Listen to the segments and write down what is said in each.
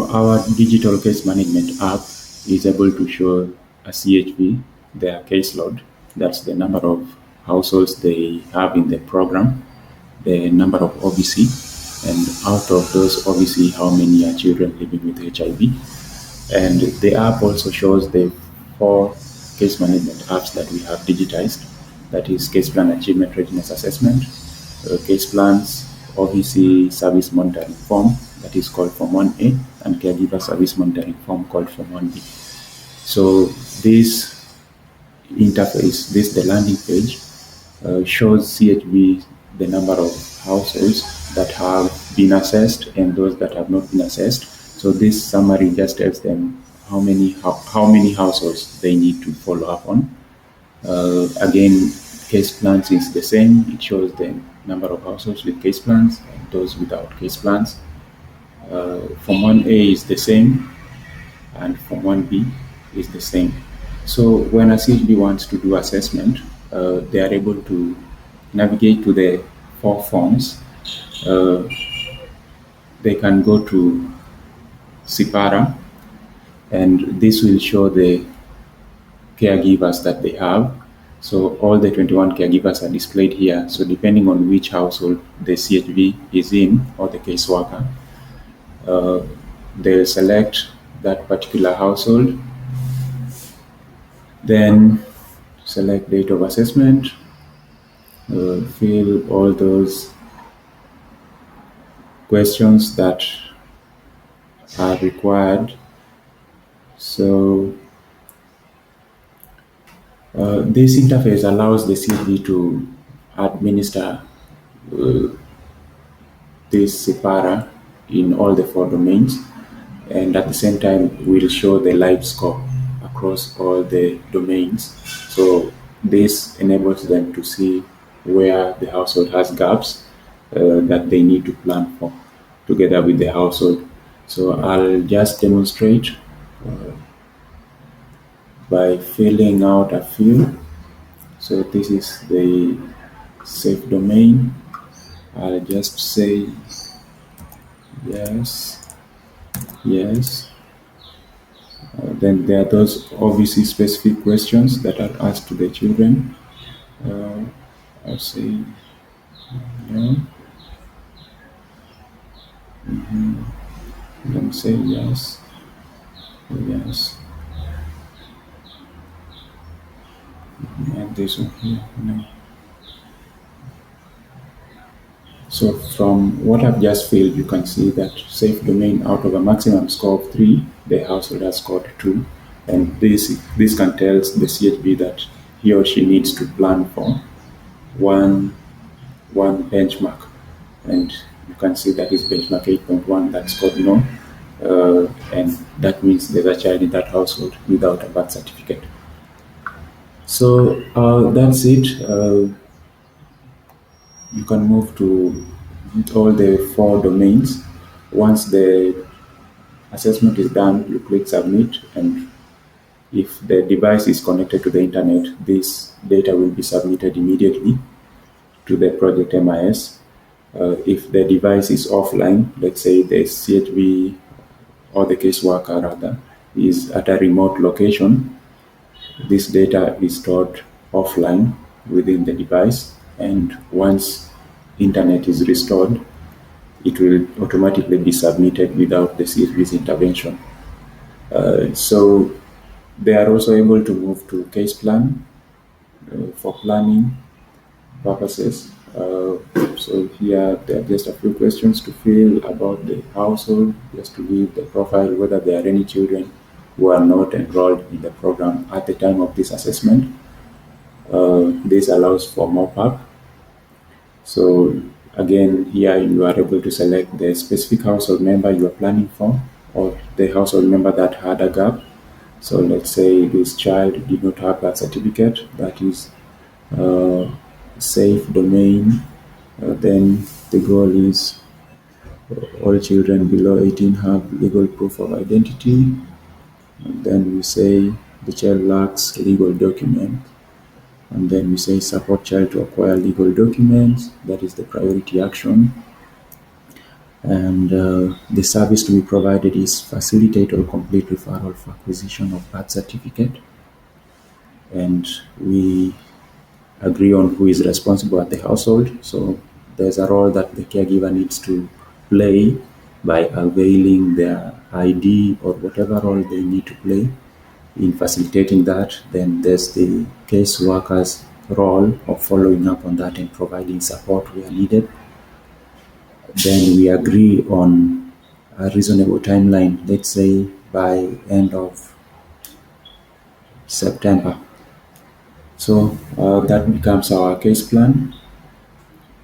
our digital case management app is able to show a CHV, their caseload. That's the number of households they have in the program, the number of OVC, and out of those OVC, how many are children living with HIV. And the app also shows the 4 case management apps that we have digitized. That is Case Plan Achievement Readiness Assessment, Case Plans, OVC Service Monitoring Form, that is called Form 1A, and Caregiver Service Monitoring Form called Form 1B. So this interface, the landing page, shows CHV the number of households that have been assessed and those that have not been assessed. So this summary just tells them how many households they need to follow up on. Again, case plans is the same. It shows the number of households with case plans and those without case plans. Form 1A is the same, and Form 1B is the same. So when a CHB wants to do assessment, they are able to navigate to the 4 forms. They can go to CIPARA, and this will show the caregivers that they have. So all the 21 caregivers are displayed here. So depending on which household the CHV is in, or the caseworker, they'll select that particular household, then select date of assessment, fill all those questions that are required. So this interface allows the CHV to administer this CIPARA in all the 4 domains, and at the same time will show the live score across all the domains. So this enables them to see where the household has gaps that they need to plan for together with the household. So I'll just demonstrate by filling out a few. So this is the safe domain. I'll just say yes, yes. Then there are those obviously specific questions that are asked to the children. I'll say no. Then say yes, yes. And this one here, no. So from what I've just filled, you can see that safe domain, out of a maximum score of 3, the household has scored 2. And this can tell the CHB that he or she needs to plan for one benchmark. And you can see that is benchmark 8.1 that scored no. And that means there's a child in that household without a birth certificate. So that's it. You can move to all the 4 domains. Once the assessment is done, you click submit, and if the device is connected to the internet, this data will be submitted immediately to the project MIS. If the device is offline, let's say the CHV or the caseworker rather is at a remote location, this data is stored offline within the device, and once internet is restored, it will automatically be submitted without the CHV's intervention. So they are also able to move to case plan for planning purposes. So here there are just a few questions to fill about the household, just to give the profile, whether there are any children who are not enrolled in the program at the time of this assessment. This allows for mop-up. So again, here you are able to select the specific household member you are planning for, or the household member that had a gap. So let's say this child did not have a certificate, that is safe domain. Then the goal is all children below 18 have legal proof of identity. And then we say the child lacks legal document. And then we say support child to acquire legal documents. That is the priority action. And the service to be provided is facilitate or complete referral for acquisition of birth certificate. And we agree on who is responsible at the household. So there's a role that the caregiver needs to play by availing their ID or whatever role they need to play in facilitating that. Then there's the caseworker's role of following up on that and providing support where needed. Then we agree on a reasonable timeline, let's say by end of September. So that becomes our case plan,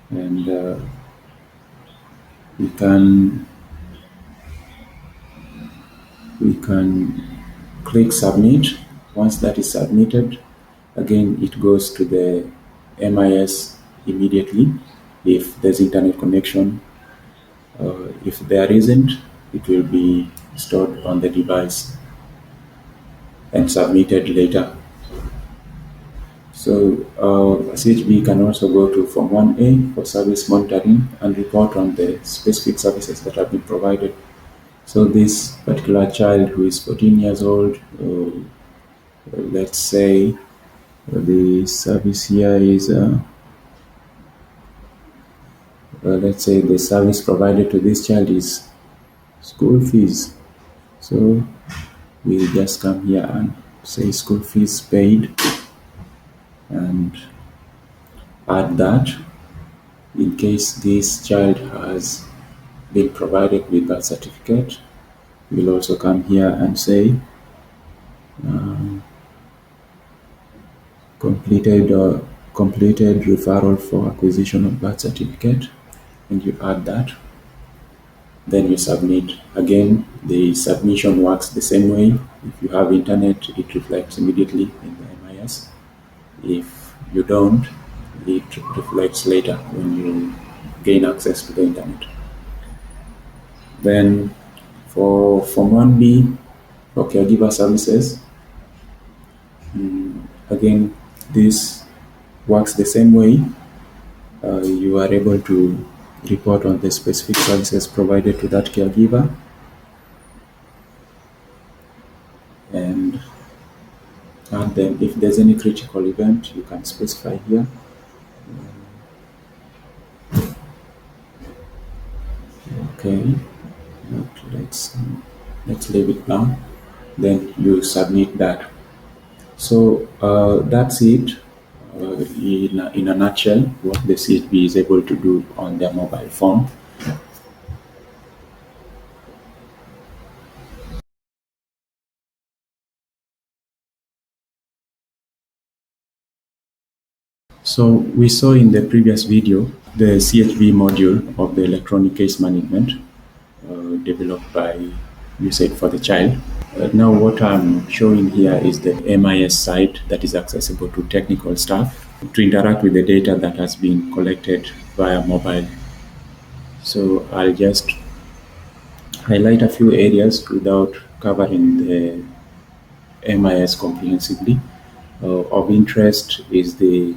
and we can we can click submit. Once that is submitted, again it goes to the MIS immediately if there's internet connection. If there isn't, it will be stored on the device and submitted later. So CHB can also go to Form 1A for service monitoring and report on the specific services that have been provided. So this particular child who is 14 years old, let's say the service here is, let's say the service provided to this child is school fees. So we'll just come here and say school fees paid and add that. In case this child has been provided with birth certificate, we'll also come here and say completed referral for acquisition of birth certificate, and you add that. Then you submit. Again, the submission works the same way. If you have internet, it reflects immediately in the MIS. If you don't, it reflects later when you gain access to the internet. Then for Form 1B, for caregiver services, again, this works the same way. You are able to report on the specific services provided to that caregiver, and add them. If there's any critical event, you can specify here. Okay, let's leave it blank. Then you submit that. So that's it. In a nutshell, what the CHB is able to do on their mobile phone. So we saw in the previous video the CHB module of the electronic case management developed by USAID for the child. Now what I'm showing here is the MIS site that is accessible to technical staff to interact with the data that has been collected via mobile. So I'll just highlight a few areas without covering the MIS comprehensively. Of interest is the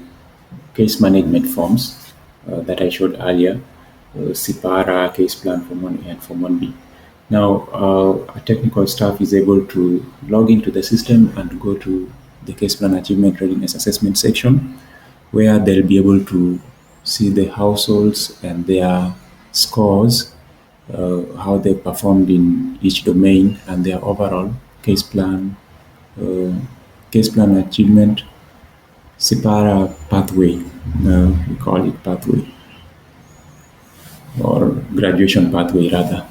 case management forms that I showed earlier, SIPARA, case plan Form 1A and Form 1B. Now, a technical staff is able to log into the system and go to the case plan achievement readiness assessment section, where they'll be able to see the households and their scores, how they performed in each domain, and their overall case plan achievement SIPARA pathway. We call it pathway, or graduation pathway rather.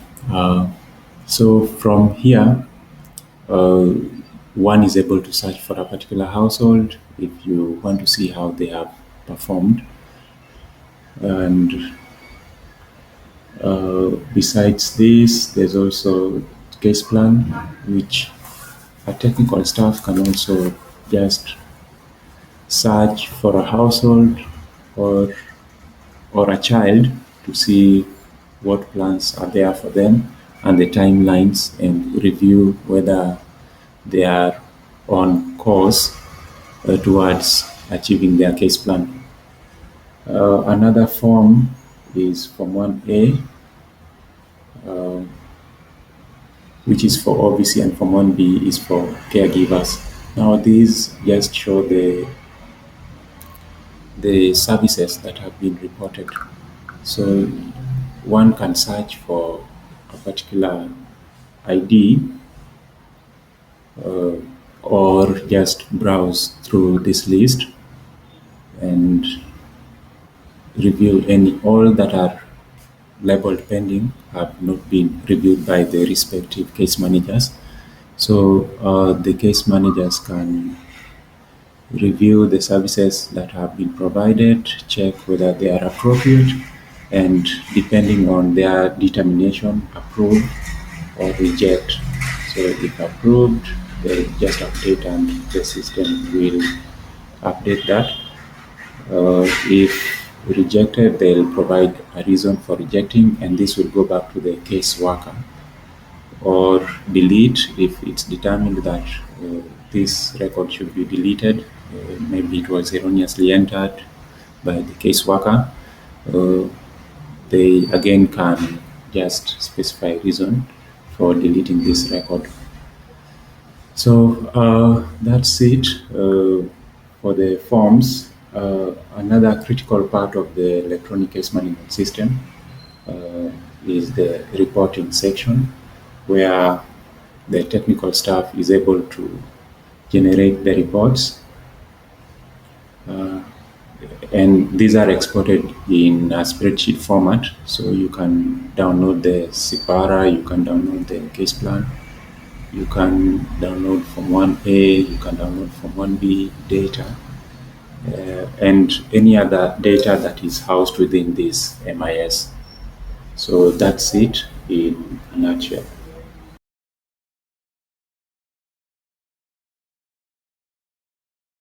So from here, one is able to search for a particular household if you want to see how they have performed. And besides this, there's also case plan, which a technical staff can also just search for a household or a child to see what plans are there for them and the timelines, and review whether they are on course towards achieving their case plan. Another form is Form 1A, which is for OBC, and Form 1B is for caregivers. Now these just show the services that have been reported. So one can search for a particular ID or just browse through this list and review all that are labeled pending have not been reviewed by the respective case managers. So the case managers can review the services that have been provided, check whether they are appropriate, and depending on their determination, approve or reject. So if approved, they just update and the system will update that. If rejected, they'll provide a reason for rejecting, and this will go back to the case worker, or delete if it's determined that this record should be deleted. Maybe it was erroneously entered by the case worker. They again can just specify a reason for deleting this record. So that's it for the forms. Another critical part of the electronic case management system is the reporting section, where the technical staff is able to generate the reports, and these are exported in a spreadsheet format. So you can download the CIPARA, you can download the case plan, you can download Form 1A, you can download Form 1B data, and any other data that is housed within this MIS. So that's it in a nutshell.